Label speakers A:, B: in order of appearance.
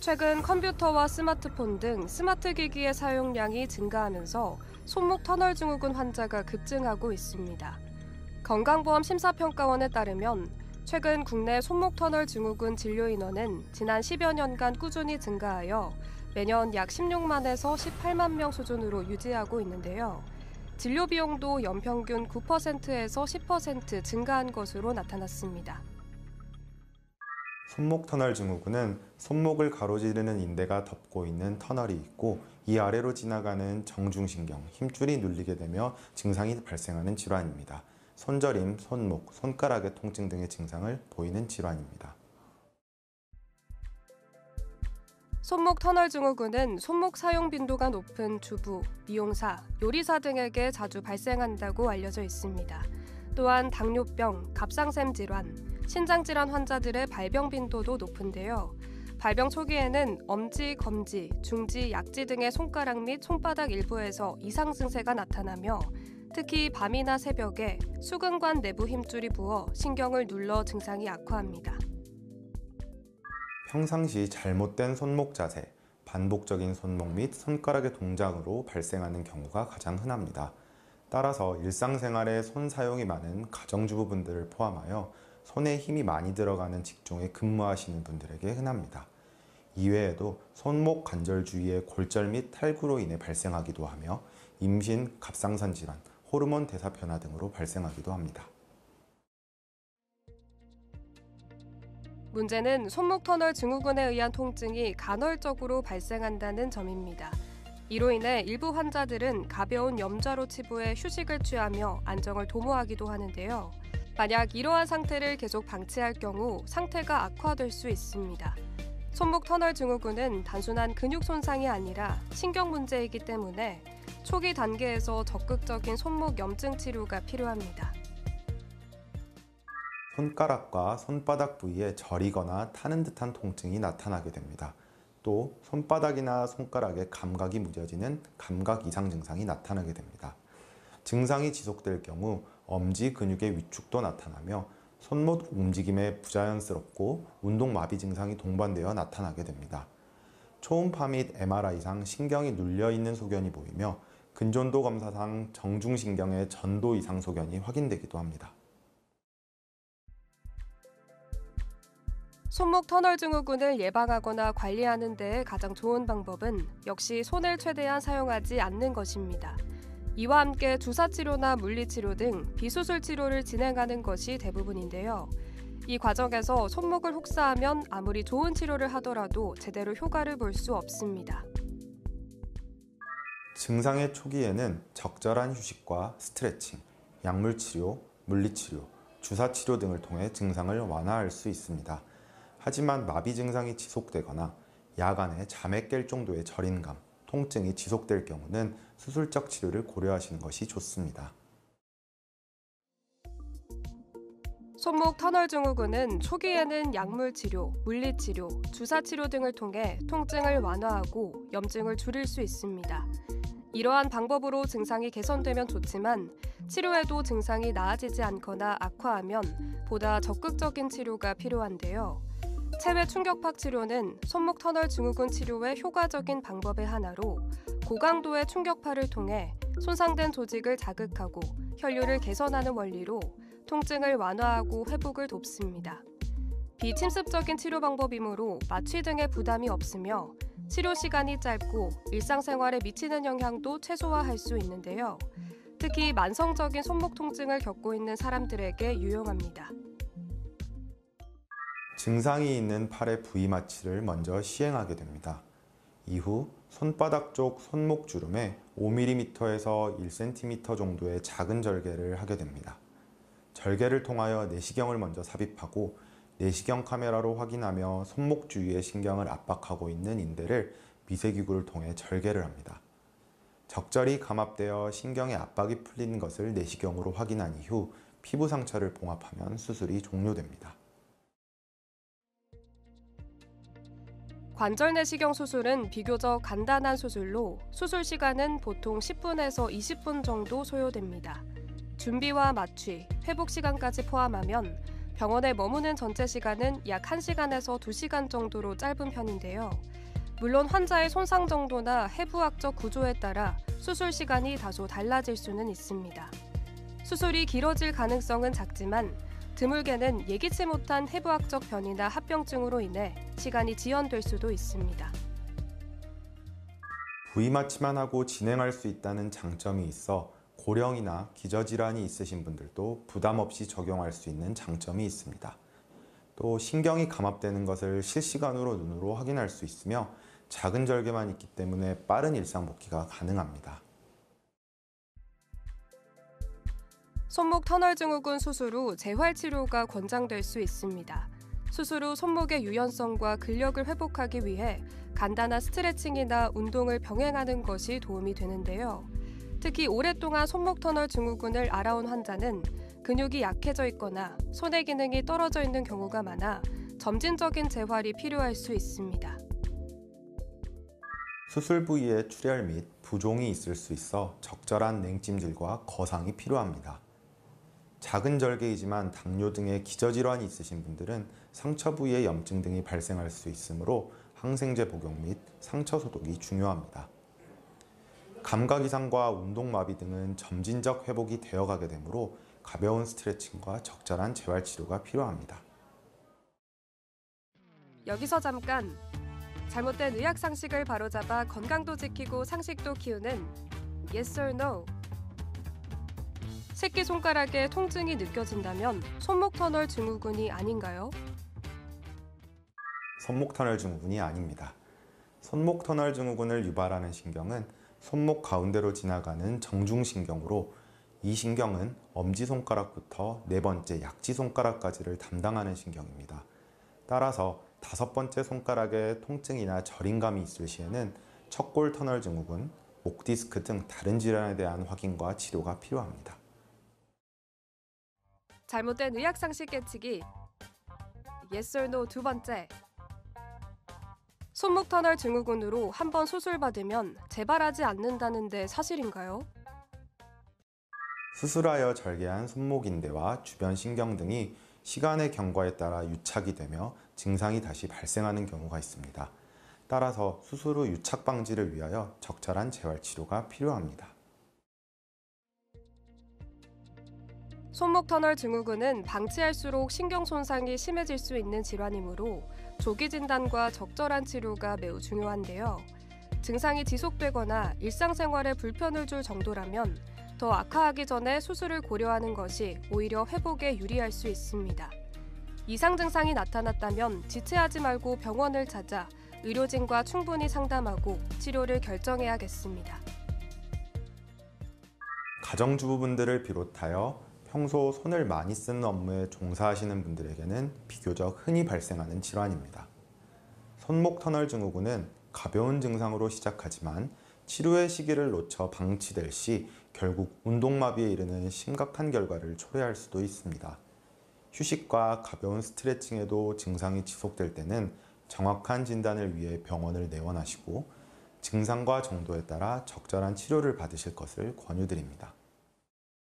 A: 최근 컴퓨터와 스마트폰 등 스마트 기기의 사용량이 증가하면서 손목 터널 증후군 환자가 급증하고 있습니다. 건강보험 심사평가원에 따르면 최근 국내 손목 터널 증후군 진료 인원은 지난 10여 년간 꾸준히 증가하여 매년 약 16만에서 18만 명 수준으로 유지하고 있는데요. 진료 비용도 연평균 9%에서 10% 증가한 것으로 나타났습니다.
B: 손목 터널 증후군은 손목을 가로지르는 인대가 덮고 있는 터널이 있고 이 아래로 지나가는 정중신경, 힘줄이 눌리게 되며 증상이 발생하는 질환입니다. 손저림, 손목, 손가락의 통증 등의 증상을 보이는 질환입니다.
A: 손목 터널 증후군은 손목 사용 빈도가 높은 주부, 미용사, 요리사 등에게 자주 발생한다고 알려져 있습니다. 또한 당뇨병, 갑상샘 질환, 신장질환 환자들의 발병 빈도도 높은데요. 발병 초기에는 엄지, 검지, 중지, 약지 등의 손가락 및 손바닥 일부에서 이상 증세가 나타나며 특히 밤이나 새벽에 수근관 내부 힘줄이 부어 신경을 눌러 증상이 악화합니다.
B: 평상시 잘못된 손목 자세, 반복적인 손목 및 손가락의 동작으로 발생하는 경우가 가장 흔합니다. 따라서 일상생활에 손 사용이 많은 가정주부분들을 포함하여 손에 힘이 많이 들어가는 직종에 근무하시는 분들에게 흔합니다. 이외에도 손목 관절 주위의 골절 및 탈구로 인해 발생하기도 하며 임신, 갑상선 질환, 호르몬 대사 변화 등으로 발생하기도 합니다.
A: 문제는 손목 터널 증후군에 의한 통증이 간헐적으로 발생한다는 점입니다. 이로 인해 일부 환자들은 가벼운 염좌로 치부해 휴식을 취하며 안정을 도모하기도 하는데요. 만약 이러한 상태를 계속 방치할 경우 상태가 악화될 수 있습니다. 손목 터널 증후군은 단순한 근육 손상이 아니라 신경 문제이기 때문에 초기 단계에서 적극적인 손목 염증 치료가 필요합니다.
B: 손가락과 손바닥 부위에 저리거나 타는 듯한 통증이 나타나게 됩니다. 또 손바닥이나 손가락에 감각이 무뎌지는 감각 이상 증상이 나타나게 됩니다. 증상이 지속될 경우 엄지 근육의 위축도 나타나며 손목 움직임에 부자연스럽고 운동마비 증상이 동반되어 나타나게 됩니다. 초음파 및 MRI상 신경이 눌려있는 소견이 보이며 근전도 검사상 정중신경의 전도 이상 소견이 확인되기도 합니다.
A: 손목 터널 증후군을 예방하거나 관리하는 데 가장 좋은 방법은 역시 손을 최대한 사용하지 않는 것입니다. 이와 함께 주사치료나 물리치료 등 비수술 치료를 진행하는 것이 대부분인데요. 이 과정에서 손목을 혹사하면 아무리 좋은 치료를 하더라도 제대로 효과를 볼 수 없습니다.
B: 증상의 초기에는 적절한 휴식과 스트레칭, 약물치료, 물리치료, 주사치료 등을 통해 증상을 완화할 수 있습니다. 하지만 마비 증상이 지속되거나 야간에 잠에 깰 정도의 저린감, 통증이 지속될 경우는 수술적 치료를 고려하시는 것이 좋습니다.
A: 손목 터널 증후군은 초기에는 약물치료, 물리치료, 주사치료 등을 통해 통증을 완화하고 염증을 줄일 수 있습니다. 이러한 방법으로 증상이 개선되면 좋지만 치료해도 증상이 나아지지 않거나 악화하면 보다 적극적인 치료가 필요한데요. 체외 충격파 치료는 손목 터널 증후군 치료의 효과적인 방법의 하나로 고강도의 충격파를 통해 손상된 조직을 자극하고 혈류를 개선하는 원리로 통증을 완화하고 회복을 돕습니다. 비침습적인 치료 방법이므로 마취 등의 부담이 없으며 치료 시간이 짧고 일상생활에 미치는 영향도 최소화할 수 있는데요. 특히 만성적인 손목 통증을 겪고 있는 사람들에게 유용합니다.
B: 증상이 있는 팔의 부위 마취를 먼저 시행하게 됩니다. 이후 손바닥 쪽 손목 주름에 5mm에서 1cm 정도의 작은 절개를 하게 됩니다. 절개를 통하여 내시경을 먼저 삽입하고 내시경 카메라로 확인하며 손목 주위의 신경을 압박하고 있는 인대를 미세기구를 통해 절개를 합니다. 적절히 감압되어 신경의 압박이 풀린 것을 내시경으로 확인한 이후 피부 상처를 봉합하면 수술이 종료됩니다.
A: 관절 내시경 수술은 비교적 간단한 수술로 수술 시간은 보통 10분에서 20분 정도 소요됩니다. 준비와 마취, 회복 시간까지 포함하면 병원에 머무는 전체 시간은 약 1시간에서 2시간 정도로 짧은 편인데요. 물론 환자의 손상 정도나 해부학적 구조에 따라 수술 시간이 다소 달라질 수는 있습니다. 수술이 길어질 가능성은 작지만 드물게는 예기치 못한 해부학적 변이나 합병증으로 인해 시간이 지연될 수도 있습니다.
B: 부위 마취만 하고 진행할 수 있다는 장점이 있어 고령이나 기저질환이 있으신 분들도 부담 없이 적용할 수 있는 장점이 있습니다. 또 신경이 감압되는 것을 실시간으로 눈으로 확인할 수 있으며 작은 절개만 있기 때문에 빠른 일상 복귀가 가능합니다.
A: 손목 터널 증후군 수술 후 재활 치료가 권장될 수 있습니다. 수술 후 손목의 유연성과 근력을 회복하기 위해 간단한 스트레칭이나 운동을 병행하는 것이 도움이 되는데요. 특히 오랫동안 손목 터널 증후군을 앓아온 환자는 근육이 약해져 있거나 손의 기능이 떨어져 있는 경우가 많아 점진적인 재활이 필요할 수 있습니다.
B: 수술 부위에 출혈 및 부종이 있을 수 있어 적절한 냉찜질과 거상이 필요합니다. 작은 절개이지만 당뇨 등의 기저질환이 있으신 분들은 상처 부위에 염증 등이 발생할 수 있으므로 항생제 복용 및 상처 소독이 중요합니다. 감각 이상과 운동마비 등은 점진적 회복이 되어가게 되므로 가벼운 스트레칭과 적절한 재활치료가 필요합니다.
A: 여기서 잠깐! 잘못된 의학 상식을 바로잡아 건강도 지키고 상식도 키우는 Yes or No. 새끼손가락에 통증이 느껴진다면 손목 터널 증후군이 아닌가요?
B: 손목 터널 증후군이 아닙니다. 손목 터널 증후군을 유발하는 신경은 손목 가운데로 지나가는 정중신경으로 이 신경은 엄지손가락부터 네 번째 약지손가락까지를 담당하는 신경입니다. 따라서 5번째 손가락에 통증이나 저림감이 있을 시에는 척골 터널 증후군, 목 디스크 등 다른 질환에 대한 확인과 치료가 필요합니다.
A: 잘못된 의학 상식 깨치기 Yes or No 2번째. 손목 터널 증후군으로 한번 수술받으면 재발하지 않는다는데 사실인가요?
B: 수술하여 절개한 손목인대와 주변 신경 등이 시간의 경과에 따라 유착이 되며 증상이 다시 발생하는 경우가 있습니다. 따라서 수술 후 유착 방지를 위하여 적절한 재활 치료가 필요합니다.
A: 손목 터널 증후군은 방치할수록 신경 손상이 심해질 수 있는 질환이므로 조기 진단과 적절한 치료가 매우 중요한데요. 증상이 지속되거나 일상생활에 불편을 줄 정도라면 더 악화하기 전에 수술을 고려하는 것이 오히려 회복에 유리할 수 있습니다. 이상 증상이 나타났다면 지체하지 말고 병원을 찾아 의료진과 충분히 상담하고 치료를 결정해야겠습니다.
B: 가정주부분들을 비롯하여 평소 손을 많이 쓰는 업무에 종사하시는 분들에게는 비교적 흔히 발생하는 질환입니다. 손목 터널 증후군은 가벼운 증상으로 시작하지만 치료의 시기를 놓쳐 방치될 시 결국 운동마비에 이르는 심각한 결과를 초래할 수도 있습니다. 휴식과 가벼운 스트레칭에도 증상이 지속될 때는 정확한 진단을 위해 병원을 내원하시고 증상과 정도에 따라 적절한 치료를 받으실 것을 권유드립니다.